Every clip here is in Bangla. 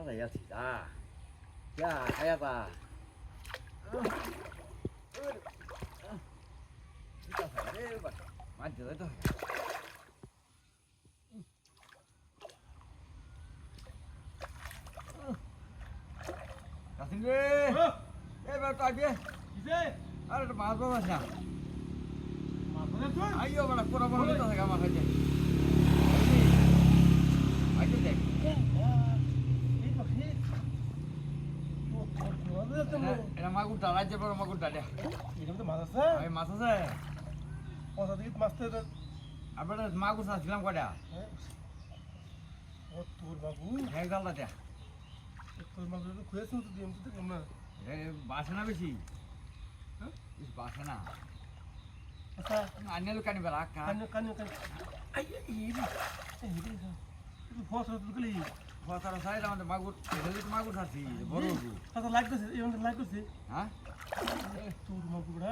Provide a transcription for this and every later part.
যাই আছি যা যা খায়া যা মাছ ধরে তো কাসিম রে এবার তো আগে কিসে আরে তো মাছ পাওয়া না মাছ ধরে তুই আইও বড় পুরো বড় তো থাকে আমার কাছে আইতে দেখ এই পাখি এটা মাগুরটা রাজ্যের বড় মাগুরটা দেখ এরকম তো মাছ আছে আমি মাছ আছে কথা থেকে মাছতে আপনার মাগুর চাচ্ছিলাম কটা ও তোর বাবু এক জালটা দেখ তোর বাবু তো খুঁজেছিল তো দিয়ে তো দেখলাম না বাসে না বেশি বেশি বাসে না আচ্ছা আনিয়াল কানি বেলা কানে কানে কানে আই এই রে তুই ফস তো গলি ফসার সাইড আমাদের মাগুর মাগুর চাচ্ছি বড় আচ্ছা লাইক করছিস এই মানে লাইক করছিস হ্যাঁ তোর বাবুরা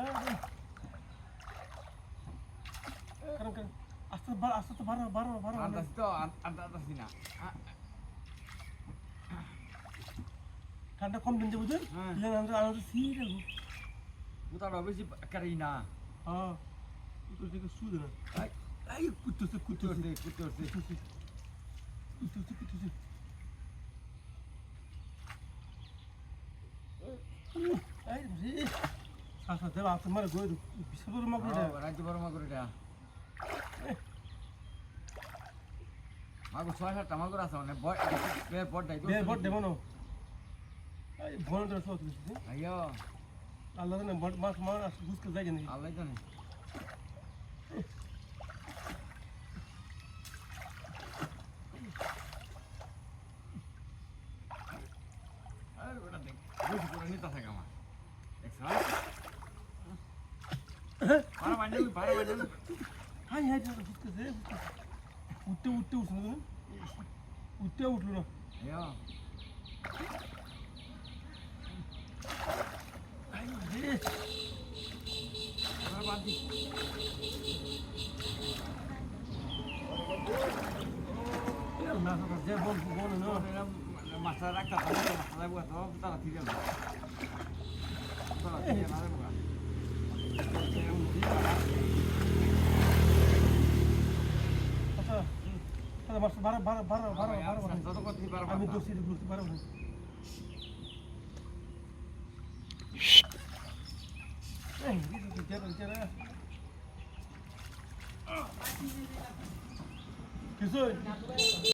কারণ কারণ আস্তে তো বারো আন্দাজি তো আন্দাজি না ঠান্ডা কম দিন বুঝলি হ্যাঁ। আমরা সিরে কোথাও বেশি কারি না হ্যাঁ তুই দেখে শুয়ে না আই কুত্তুছে কুত্তরছে এই রে সাসা দেবা আপনি মারে গই বিশাল মাগুর রাজ্য বড় মাগুর এটা মাগুর 6-7টা মাগুর আছে মানে বড়টাই বে বড় দেবো না এই বড় ধরে সব দিছি আইও আল্লাহ জানে বড় মাছ মাছ বুঝতে যায় না আল্লাহ জানে আরে ওটা দেখ বুঝি করে নিতে থাকে আমার দেখছ পারা বান্ডেল হাই হাই বুঝতেছে উঠতে উঠলো না উঠতে উঠলো না আইও আই রে আমার বাদি না না যে বল বল না মাছটা রাখতে হবে মাছটা যাবো তো তারা ঠিক আছে তারা ঠিক আছে না রে বাবা আচ্ছা আচ্ছা মাছ বারো যত করতে পারবো আমি দোষী ঘুরতে পারবো না এই কিছু